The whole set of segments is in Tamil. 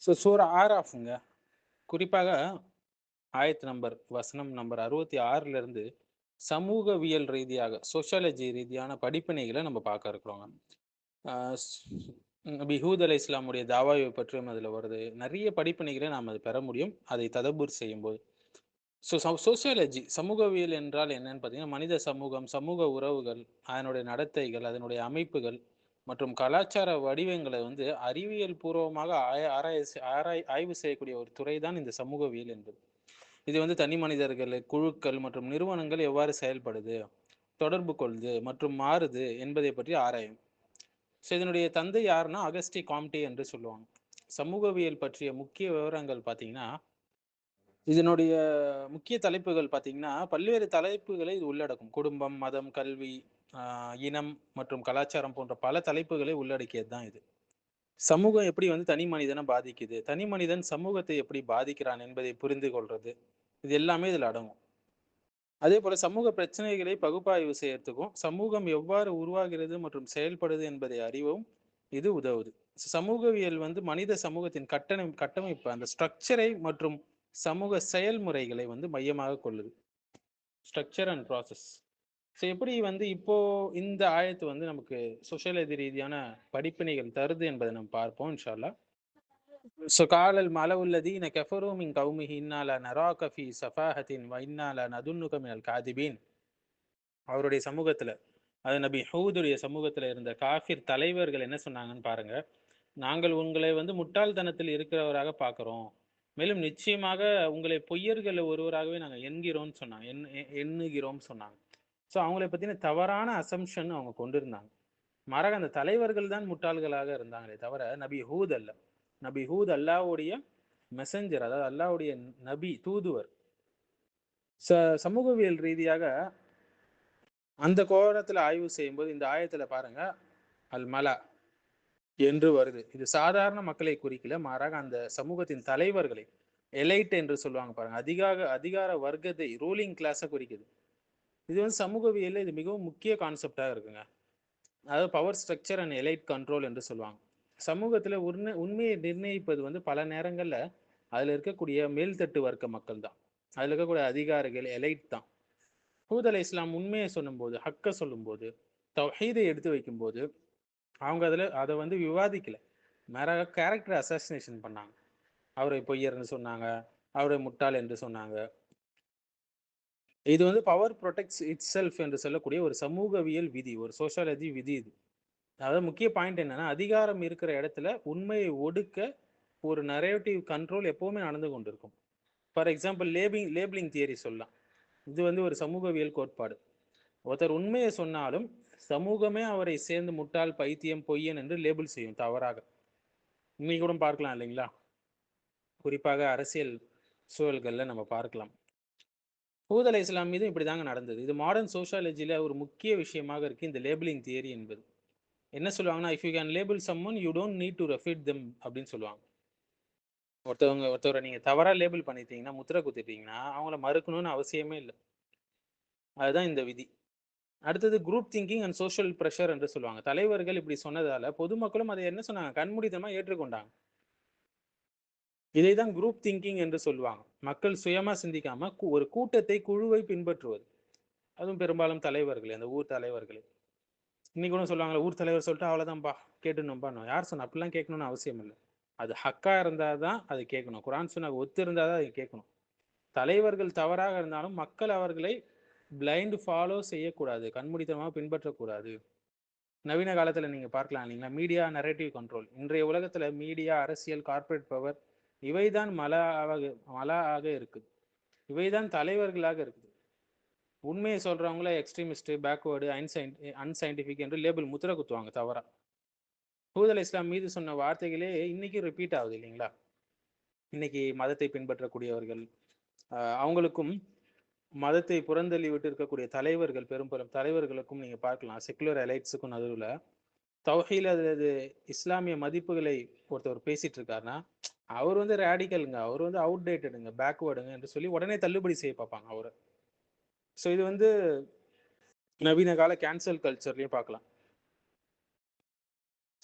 சூரா ஆராஃப்ங்க. குறிப்பாக வசனம் நம்பர் 66 இருந்து சமூகவியல் ரீதியாக, சோஷியாலஜி ரீதியான படிப்பினைகள நம்ம பார்க்க இருக்கிறோங்க. அ ஸ் நபி ஹூத் அலைஹிஸ்ஸலாமுடைய தாவாவை பற்றியும் அதுல வருது. நெறைய படிப்பினைகள நாம் அது பெற முடியும். அதை ததப்புர் செய்யும்போது. சோசியாலஜி சமூகவியல் என்றால் என்னன்னு பார்த்தீங்கன்னா, மனித சமூகம், சமூக உறவுகள், அதனுடைய நடத்தைகள், அதனுடைய அமைப்புகள் மற்றும் கலாச்சார வடிவங்களை வந்து அறிவியல் பூர்வமாக ஆய்வு செய்யக்கூடிய ஒரு துறை தான் இந்த சமூகவியல் என்பது. இது வந்து தனி மனிதர்கள், குழுக்கள் மற்றும் நிறுவனங்கள் எவ்வாறு செயல்படுது, தொடர்பு கொள்ளுது மற்றும் மாறுது என்பதை பற்றி ஆராயும். இதனுடைய தந்தை யாருன்னா அகஸ்டி காம்டே என்று சொல்லுவாங்க. சமூகவியல் பற்றிய முக்கிய விவரங்கள் பார்த்தீங்கன்னா, இதனுடைய முக்கிய தலைப்புகள் பார்த்தீங்கன்னா, பல்வேறு தலைப்புகளை இது உள்ளடக்கும். குடும்பம், மதம், கல்வி, அ இனம் மற்றும் கலாச்சாரம் போன்ற பல தலைப்புகளை உள்ளடக்கியது தான் இது. சமூகம் எப்படி வந்து தனி மனிதன பாதிக்குது? தனி மனிதன் சமூகத்தை எப்படி பாதிக்கிறான் என்பதை புரிந்து கொள்றது. இது எல்லாமே இதுல அடங்கும். அதேபோல சமூக பிரச்சனைகளை பகுப்பாய்வு செய்யறதுக்கும், சமூகம் எவ்வாறு உருவாகிறது மற்றும் செயல்படுது என்பதை அறியவும் இது உதவுது. சமூகவியல் வந்து மனித சமூகத்தின் கட்டமைப்பு, அந்த ஸ்ட்ரக்சரை மற்றும் சமூக செயல்முறைகளை வந்து மையமாக கொள்ளுது. Structure and process. எப்படி வந்து இப்போ இந்த ஆயத்து வந்து நமக்கு சோஷியாலஜி ரீதியான படிப்பினைகள் தருது என்பதை நம்ம பார்ப்போம் இன்ஷா அல்லாஹ். قال الملأ الذين كفروا من قومه إنا لنراك في سفاهة وإنا لنظنك من الكاذبين. அவருடைய சமூகத்துல, அது நபி ஹூதுடைய சமூகத்துல இருந்த காஃபிர் தலைவர்கள் என்ன சொன்னாங்கன்னு பாருங்க. நாங்கள் உங்களை வந்து முட்டாள்தனத்தில் இருக்கிறவராக பார்க்கிறோம். மேலும் நிச்சயமாக உங்களை பொய்யர்கள் ஒருவராகவே நாங்க எண்கிறோம்னு சொன்னாங்க. எண்ணுகிறோம்னு சொன்னாங்க. அவங்களை பத்தின தவறான அசம்ப்ஷன் அவங்க கொண்டிருந்தாங்க. மாறாக அந்த தலைவர்கள் தான் முட்டாள்களாக இருந்தாங்களே தவிர நபி ஹூத் அல்ல. நபி ஹூத் அல்லாஹ்வுடைய மெசஞ்சர், அதாவது அல்லாஹ்வுடைய நபி, தூதுவர். சமூகவியல் ரீதியாக அந்த கோணத்துல ஆய்வு செய்யும்போது இந்த ஆயத்துல பாருங்க, அல் மலா என்று வருது. இது சாதாரண மக்களை குறிக்கல, மாறாக அந்த சமூகத்தின் தலைவர்களை, எலைட் என்று சொல்லுவாங்க பாருங்க, அதிகார வர்க்கத்தை, ரூலிங் கிளாஸை குறிக்குது. இது வந்து சமூகவியல்ல இது மிகவும் முக்கிய கான்செப்டா இருக்குங்க. அதாவது power structure and elite control என்று சொல்லுவாங்க. சமூகத்துல உண்மையை நிர்ணயிப்பது வந்து பல நேரங்கள்ல அதுல இருக்கக்கூடிய மேல்தட்டு வர்க்க மக்கள் தான். அதுல இருக்கக்கூடிய அதிகாரிகள் எலைட் தான். ஹூத் அலை இஸ்லாம் உண்மையை சொல்லும்போது, ஹக்க சொல்லும்போது, தௌஹீதை எடுத்து வைக்கும்போது அவங்க அதை வந்து விவாதிக்கல. மாறாக கேரக்டர் அசாசினேஷன் பண்ணாங்க. அவரை பொய்யர்னு சொன்னாங்க, அவரை முட்டாள் என்று சொன்னாங்க. இது வந்து பவர் ப்ரொடெக்ட்ஸ் இட் செல்ஃப் என்று சொல்லக்கூடிய ஒரு சமூகவியல் விதி, ஒரு சோஷியாலஜி விதி இது. அதாவது முக்கிய பாயிண்ட் என்னன்னா, அதிகாரம் இருக்கிற இடத்துல உண்மையை ஒடுக்க ஒரு நரேட்டிவ் கண்ட்ரோல் எப்பவுமே நடந்து கொண்டிருக்கும். ஃபார் எக்ஸாம்பிள் லேபிளிங் தியரி சொல்லலாம். இது வந்து ஒரு சமூகவியல் கோட்பாடு. ஒருத்தர் உண்மையை சொன்னாலும் சமூகமே அவரை சேர்ந்து முட்டாள், பைத்தியம், பொய்யன் என்று லேபிள் செய்யும் தவறாக. இன்னைக்கு கூட பார்க்கலாம் இல்லைங்களா? குறிப்பாக அரசியல் சூழல்கள்ல நம்ம பார்க்கலாம். ஹூத் அலை இஸ்லாம் மீது இப்படிதாங்க நடந்தது. இது மாடர்ன் சோஷியாலஜில ஒரு முக்கிய விஷயமாக இருக்கு இந்த லேபிளிங் தியரி என்பது. என்ன சொல்லுவாங்கன்னா, if you can label someone you don't need to refit them அப்படின்னு சொல்லுவாங்க. ஒருத்தவரை நீங்க தவறா லேபிள் பண்ணிட்டீங்கன்னா, முத்திரை குத்திட்டீங்கன்னா, அவங்கள மறுக்கணும்னு அவசியமே இல்ல. அதுதான் இந்த விதி. அடுத்தது group thinking and social pressure என்று சொல்லுவாங்க. தலைவர்கள் இப்படி சொன்னதால பொதுமக்களும் அதை என்ன சொன்னாங்க? கண்மூடித்தனமா ஏற்றுக்கொண்டாங்க. இதைதான் குரூப் திங்கிங் என்று சொல்லுவாங்க. மக்கள் சுயமா சிந்திக்காம ஒரு கூட்டத்தை, குழுவை பின்பற்றுவது. அதுவும் பெரும்பாலும் தலைவர்கள், அந்த ஊர் தலைவர்களே. இன்னைக்கு கூட சொல்லுவாங்கல்ல, ஊர் தலைவர் சொல்லிட்டு அவ்வளவுதான்பா, கேட்டுணும்பா. யார் சொன்னா? அப்படிலாம் கேட்கணும்னு அவசியம் இல்லை. அது ஹக்கா இருந்தாதான் அது கேட்கணும். குர்ஆன் சுன்னா ஒத்து இருந்தாதான் அதை கேட்கணும். தலைவர்கள் தவறாக இருந்தாலும் மக்கள் அவர்களை பிளைண்ட் ஃபாலோ செய்யக்கூடாது, கண்மூடித்தனமாக பின்பற்றக்கூடாது. நவீன காலத்துல நீங்க பார்க்கலாம் இல்லைங்களா, மீடியா நரேட்டிவ் கண்ட்ரோல். இன்றைய உலகத்துல மீடியா, அரசியல், கார்ப்பரேட் பவர், இவைதான் மலாக இருக்குது. இவைதான் தலைவர்களாக இருக்குது. உண்மையை சொல்றவங்கள எக்ஸ்ட்ரீமிஸ்ட், பேக்வேர்டு, அன்சைன்டிபிக் என்று லேபிள் முத்திர குத்துவாங்க தவறா. ஹூத் அலை இஸ்லாம் மீது சொன்ன வார்த்தைகளே இன்னைக்கு ரிப்பீட் ஆகுது இல்லைங்களா? இன்னைக்கு மதத்தை பின்பற்றக்கூடியவர்கள், அவங்களுக்கும் மதத்தை புறந்தள்ளி விட்டு இருக்கக்கூடிய தலைவர்கள், பெரும் தலைவர்களுக்கும் நீங்க பார்க்கலாம், செக்குலர் எலைட்ஸுக்கும் நடுவில் தௌஹீல அது இஸ்லாமிய மதிப்புகளை ஒருத்தவர் பேசிட்டு இருக்காருன்னா, அவர் வந்து ரேடிக்கலுங்க, அவர் வந்து அவுட்டேட்டடுங்க, பேக்வேர்டுங்க என்று சொல்லி உடனே தள்ளுபடி செய்ய பார்ப்பாங்க அவரை. இது வந்து நவீன கால கேன்சல் கல்ச்சர்லயும் பார்க்கலாம்.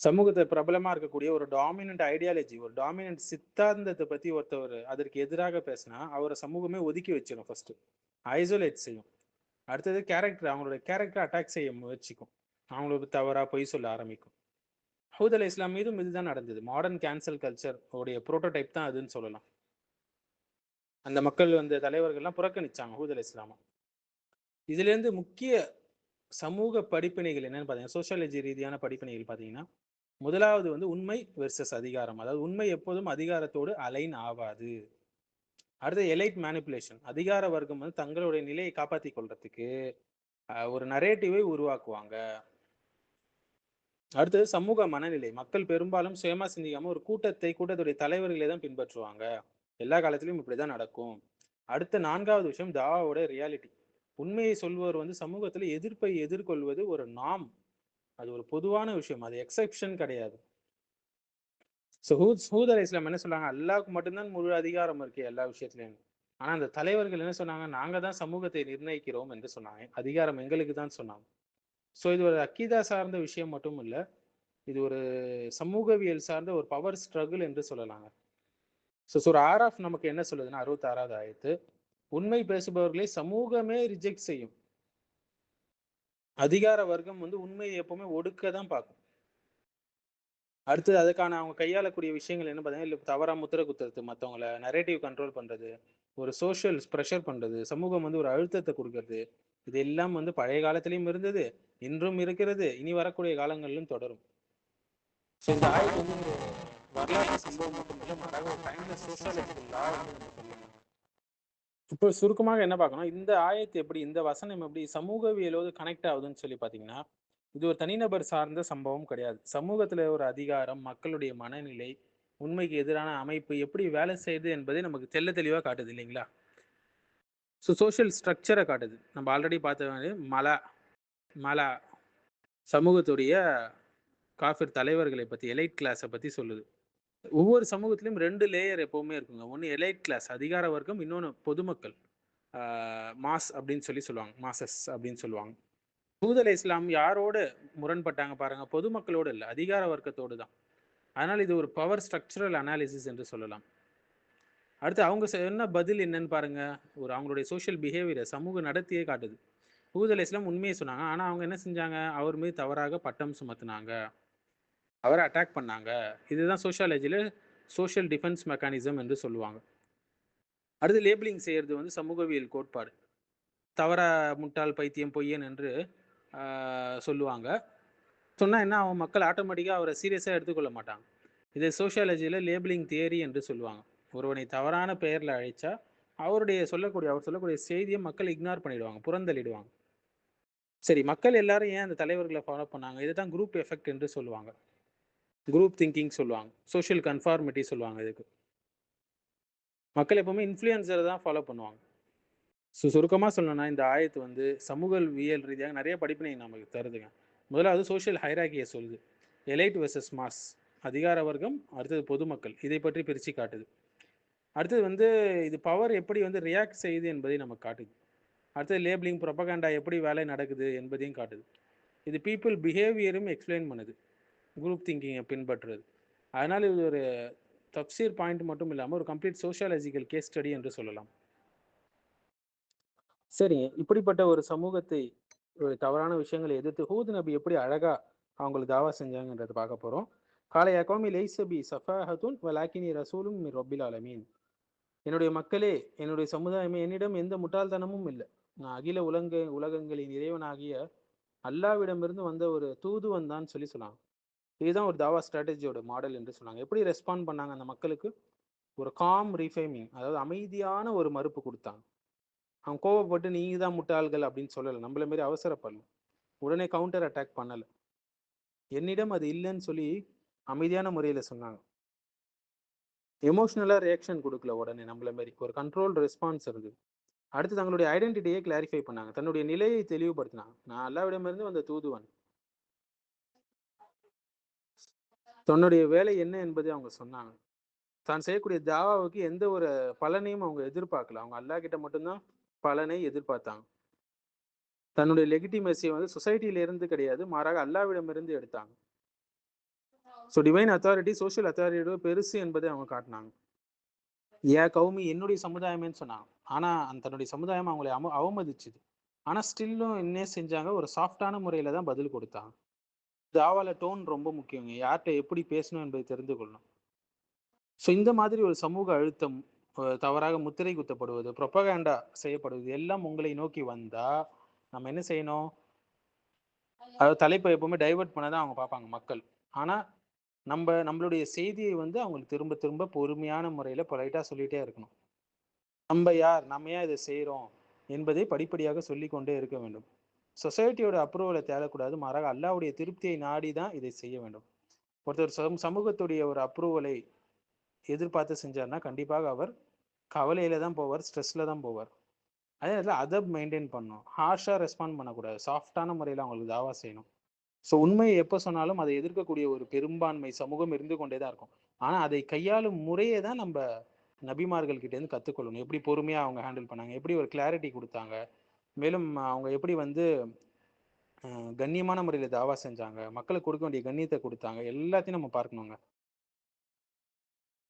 சமூகத்தை பிரபலமா இருக்கக்கூடிய ஒரு டாமினன்ட் ஐடியாலஜி, ஒரு டாமினன்ட் சித்தாந்தத்தை பத்தி ஒருத்தவர் அதற்கு எதிராக பேசினா அவரை சமூகமே ஒதுக்கி வச்சிடும். ஃபர்ஸ்ட் ஐசோலேட் செய்யும். அடுத்தது கேரக்டர், அவங்களுடைய கேரக்டர் அட்டாக் செய்ய முயற்சிக்கும். அவங்களுக்கு தவறா பொய் சொல்ல ஆரம்பிக்கும். ஹவுத் அலை இஸ்லாம் மீதும் இதுதான் நடந்தது. மாடர்ன் கேன்சல் கல்ச்சர் உடைய புரோட்டோடைப் தான் அதுன்னு சொல்லலாம். அந்த மக்கள் தலைவர்கள்லாம் புறக்கணிச்சாங்க ஹவுத் அலை இஸ்லாம. இதுல இருந்து முக்கிய சமூக படிப்பினைகள் என்னன்னு பாத்தீங்கன்னா, சோசியாலஜி ரீதியான படிப்பினைகள் பாத்தீங்கன்னா, முதலாவது உண்மை வெர்சஸ் அதிகாரம். அதாவது உண்மை எப்போதும் அதிகாரத்தோடு அலைன் ஆகாது. அடுத்து எலைட் மேனிப்புலேஷன். அதிகார வர்க்கம் தங்களுடைய நிலையை காப்பாற்றி கொள்றதுக்கு ஒரு நரேட்டிவை உருவாக்குவாங்க. அடுத்தது சமூக மனநிலை. மக்கள் பெரும்பாலும் சுயமா சிந்திக்காம ஒரு கூட்டத்துடைய தலைவர்களை தான் பின்பற்றுவாங்க. எல்லா காலத்திலும் இப்படிதான் நடக்கும். அடுத்த 4வது விஷயம் தாவாவோட ரியாலிட்டி. உண்மையை சொல்பவர் சமூகத்துல எதிர்ப்பை எதிர்கொள்வது ஒரு நாம். அது ஒரு பொதுவான விஷயம், அது எக்ஸெப்ஷன் கிடையாது. ஹூத் அலை இஸ்லாம் என்ன சொன்னாங்க, அல்லாஹ்வுக்கு மட்டும்தான் முழு அதிகாரம் இருக்கு எல்லா விஷயத்திலையும். ஆனா அந்த தலைவர்கள் என்ன சொன்னாங்க, நாங்க தான் சமூகத்தை நிர்ணயிக்கிறோம் என்று சொன்னாங்க. அதிகாரம் எங்களுக்கு தான் சொன்னாங்க. ஸோ இது ஒரு அக்கீதா சார்ந்த விஷயம் மட்டும் இல்ல, இது ஒரு சமூகவியல் சார்ந்த ஒரு பவர் ஸ்ட்ரகிள் என்று சொல்லலாங்க. ஸோ ஒரு ஆராஃப் நமக்கு என்ன சொல்லுதுன்னா, 66வது ஆயத்து, உண்மை பேசுபவர்களை சமூகமே ரிஜெக்ட் செய்யும். அதிகார வர்க்கம் உண்மையை எப்பவுமே ஒடுக்க தான் பார்க்கும். அடுத்தது அதுக்கான அவங்க கையாளக்கூடிய விஷயங்கள் என்ன பார்த்தீங்கன்னா, இல்லை தவறா முத்திரை குத்துறது, மற்றவங்கள நரேட்டிவ் கண்ட்ரோல் பண்றது, ஒரு சோஷியல் ப்ரெஷர் பண்றது, சமூகம் ஒரு அழுத்தத்தை கொடுக்கறது, இது எல்லாம் பழைய காலத்திலையும் இருந்தது, இன்றும் இருக்கிறது, இனி வரக்கூடிய காலங்களிலும் தொடரும். ஸோ இந்த ஆய்வு ஒரு வரலாற்று சம்பவம் மட்டும் இல்லை, மாறாக ஒரு டைம்லெஸ் சோஷியாலஜிக்கல் லா இப்போ சுருக்கமாக என்ன பார்க்கணும், இந்த ஆயத்து எப்படி, இந்த வசனம் எப்படி சமூகவியலோடு கனெக்ட் ஆகுதுன்னு சொல்லி பார்த்தீங்கன்னா, இது ஒரு தனிநபர் சார்ந்த சம்பவம் கிடையாது. சமூகத்துல ஒரு அதிகாரம், மக்களுடைய மனநிலை, உண்மைக்கு எதிரான அமைப்பு எப்படி வேலை செய்யுது என்பதை நமக்கு தெள்ள தெளிவா காட்டுது இல்லைங்களா? ஸோ சோஷியல் ஸ்ட்ரக்சரை காட்டுது. நம்ம ஆல்ரெடி பார்த்த மலா சமூகத்துடைய காஃபிர் தலைவர்களை பத்தி, எலைட் கிளாஸை பத்தி சொல்லுது. ஒவ்வொரு சமூகத்திலும் 2 லேயர் எப்பவுமே இருக்குங்க. ஒன்று எலைட் கிளாஸ் அதிகார வர்க்கம், இன்னொன்று பொதுமக்கள் மாஸ் அப்படின்னு சொல்லுவாங்க, மாசஸ் அப்படின்னு சொல்லுவாங்க. ஹூத் அலை இஸ்லாம் யாரோடு முரண்பட்டாங்க பாருங்க, பொதுமக்களோடு இல்லை, அதிகார வர்க்கத்தோடு தான். அதனால் இது ஒரு பவர் ஸ்ட்ரக்சரல் அனாலிசிஸ் என்று சொல்லலாம். அடுத்து அவங்க என்ன பதில் என்னன்னு பாருங்க, ஒரு அவங்களுடைய சோஷியல் பிஹேவியரை, சமூக நடத்தியே காட்டுது. ஹூத் அலை இஸ்லாம் உண்மையை சொன்னாங்க, ஆனால் அவங்க என்ன செஞ்சாங்க, அவர் மீது தவறாக பட்டம் சுமத்துனாங்க, அவரை அட்டாக் பண்ணாங்க. இதுதான் சோஷியாலஜியில் சோஷியல் டிஃபென்ஸ் மெக்கானிசம் என்று சொல்லுவாங்க. அடுத்து லேபிளிங் செய்யறது சமூகவியல் கோட்பாடு. தவறா முட்டாள், பைத்தியம், பொய்யன் என்று சொல்லுவாங்க. சொன்னால் என்ன, அவன் மக்கள் ஆட்டோமேட்டிக்காக அவரை சீரியஸாக எடுத்துக்கொள்ள மாட்டாங்க. இதை சோஷியாலஜியில் லேபிளிங் தியரி என்று சொல்லுவாங்க. ஒருவனை தவறான பெயரில் அழைச்சா அவர் சொல்லக்கூடிய செய்தியை மக்கள் இக்னோர் பண்ணிடுவாங்க, புறந்தள்ளிடுவாங்க. சரி, மக்கள் எல்லாரும் ஏன் அந்த தலைவர்களை ஃபாலோ பண்ணாங்க, இதுதான் குரூப் எஃபெக்ட் என்று சொல்லுவாங்க, குரூப் திங்கிங் சொல்லுவாங்க, சோஷியல் கன்ஃபார்மிட்டி சொல்லுவாங்க. இதுக்கு மக்கள் எப்பவுமே இன்ஃப்ளூயன்சரை தான் ஃபாலோ பண்ணுவாங்க. சுருக்கமாக சொல்லணும்னா, இந்த ஆயத்து சமூகவியல் ரீதியாக நிறைய படிப்பினை நமக்கு தருதுங்க. முதலாவது சோஷியல் ஹைராக்கியை சொல்லுது. எலைட் வெர்சஸ் மாஸ், அதிகார வர்க்கம், அடுத்தது பொதுமக்கள், இதை பற்றி பிரித்து காட்டுது. அடுத்தது இது பவர் எப்படி ரியாக்ட் செய்யுது என்பதை நமக்கு காட்டுது. அடுத்தது லேபிளிங், ப்ரொபகண்டா எப்படி வேலை நடக்குது என்பதையும் காட்டுது. இது பீப்புள் பிஹேவியரும் எக்ஸ்பிளைன் பண்ணுது, குரூப் திங்கிங்கை பின்பற்றுறது. அதனால் இது ஒரு தப்சீர் பாயிண்ட் மட்டும் இல்லாமல் ஒரு கம்ப்ளீட் சோஷியாலஜிக்கல் கேஸ் ஸ்டடி என்று சொல்லலாம். சரிங்க, இப்படிப்பட்ட ஒரு சமூகத்தை ஒரு தவறான விஷயங்களை எதிர்த்து ஹூத் நபி எப்படி அழகா அவங்களுக்கு தாவா செஞ்சாங்கன்றதை பார்க்க போறோம். காலைய கோமி லைசபி சஃபாஹத்துன் வலாக்கினி ரசூலும் மிர் ரப்பில் ஆலமீன். என்னுடைய மக்களே, என்னுடைய சமுதாயமே, என்னிடம் எந்த முட்டாள்தனமும் இல்லை. நான் அகில உலகங்களின் இறைவனாகிய அல்லாவிடமிருந்து வந்த ஒரு தூதுவன் தான் சொன்னாங்க. இதுதான் ஒரு தாவா ஸ்ட்ராட்டஜியோட மாடல் என்று சொன்னாங்க. எப்படி ரெஸ்பாண்ட் பண்ணாங்க அந்த மக்களுக்கு, ஒரு காம் ரீஃபைமிங், அதாவது அமைதியான ஒரு மறுப்பு கொடுத்தாங்க. அவன் கோவப்பட்டு நீங்க தான் முட்டாள்கள் அப்படின்னு சொல்லலை, நம்மள மாரி அவசரப்படல, உடனே கவுண்டர் அட்டாக் பண்ணல, என்னிடம் அது இல்லைன்னு சொல்லி அமைதியான முறையில சொன்னாங்க. எமோஷனலா ரியாக்ஷன் கொடுக்கல, உடனே நம்மள மாரி ஒரு கண்ட்ரோல் ரெஸ்பான்ஸ் இருக்கு. அடுத்து தங்களுடைய ஐடென்டிட்டியை கிளாரிஃபை பண்ணாங்க, தன்னுடைய நிலையை தெளிவுபடுத்தினாங்க. நான் அல்லாவிடமிருந்து வந்த தூதுவன், தன்னுடைய வேலை என்ன என்பதை அவங்க சொன்னாங்க. தான் செய்யக்கூடிய தாவாவுக்கு எந்த ஒரு பலனையும் அவங்க எதிர்பார்க்கல, அவங்க அல்லா கிட்ட மட்டும்தான் பலனை எதிர்பார்த்தாங்க. தன்னுடைய லெகிட்டிமசியை சொசைட்டியில இருந்து கிடையாது, மாறாக அல்லாவிடமிருந்து எடுத்தாங்க. ஸோ டிவைன் அத்தாரிட்டி சோஷியல் அத்தாரிட்டியோட பெருசு என்பதை அவங்க காட்டினாங்க. ஏன் கௌமி என்னுடைய சமுதாயமேன்னு சொன்னாங்க. ஆனா தன்னுடைய சமுதாயம் அவங்களை அவமதிச்சுது. ஆனா ஸ்டில்லும் என்ன செஞ்சாங்க, ஒரு சாஃப்டான முறையில தான் பதில் கொடுத்தாங்க. தாவால டோன் ரொம்ப முக்கியங்க. யார்ட்ட எப்படி பேசணும் என்பதை தெரிந்து கொள்ளணும். ஸோ இந்த மாதிரி ஒரு சமூக அழுத்தம், தவறாக முத்திரை குத்தப்படுவது, புரொபகேண்டா செய்யப்படுவது எல்லாம் உங்களை நோக்கி வந்தா, நம்ம என்ன செய்யணும்? அதாவது தலைப்பை எப்பவுமே டைவர்ட் பண்ண தான் அவங்க பார்ப்பாங்க மக்கள். ஆனா நம்மளுடைய செய்தியை வந்து அவங்களுக்கு திரும்ப திரும்ப பொறுமையான முறையில பொலைட்டா சொல்லிட்டே இருக்கணும். நம்ம யார்? நம்ம ஏன் இதை செய்றோம்? என்பதை படிப்படியாக சொல்லிக் கொண்டே இருக்க வேண்டும். சொசைட்டியோட அப்ரூவலை தேடக்கூடாது. மாறாக அல்லாஹ்வுடைய திருப்தியை நாடி தான் இதை செய்ய வேண்டும். ஒருத்தர் சமூகத்துடைய ஒரு அப்ரூவலை எதிர்பார்த்து செஞ்சார்னா, கண்டிப்பாக அவர் கவலையில தான் போவார், ஸ்ட்ரெஸ்ல தான் போவார். அதே நேரத்துல அதப் மெயின்டெயின் பண்ணணும். ஹார்ஷா ரெஸ்பாண்ட் பண்ணக்கூடாது. சாஃப்ட்டான முறையில அவங்களுக்கு தாவா செய்யணும். ஸோ உண்மையை எப்ப சொன்னாலும் அதை எதிர்க்கக்கூடிய ஒரு பெரும்பான்மை சமூகம் இருந்து கொண்டே தான் இருக்கும். ஆனா அதை கையாளும் முறைய தான் நம்ப நபிமார்கள் கிட்டேருந்து கத்துக்கொள்ளணும். எப்படி பொறுமையா அவங்க ஹேண்டில் பண்ணாங்க? எப்படி ஒரு கிளாரிட்டி குடுத்தாங்க? மேலும் அவங்க எப்படி வந்து கண்ணியமான முறையில தாவா செஞ்சாங்க? மக்களுக்கு கொடுக்க வேண்டிய கண்ணியத்த குடுத்தாங்க? எல்லாத்தையும் நம்ம பார்க்கணுங்க.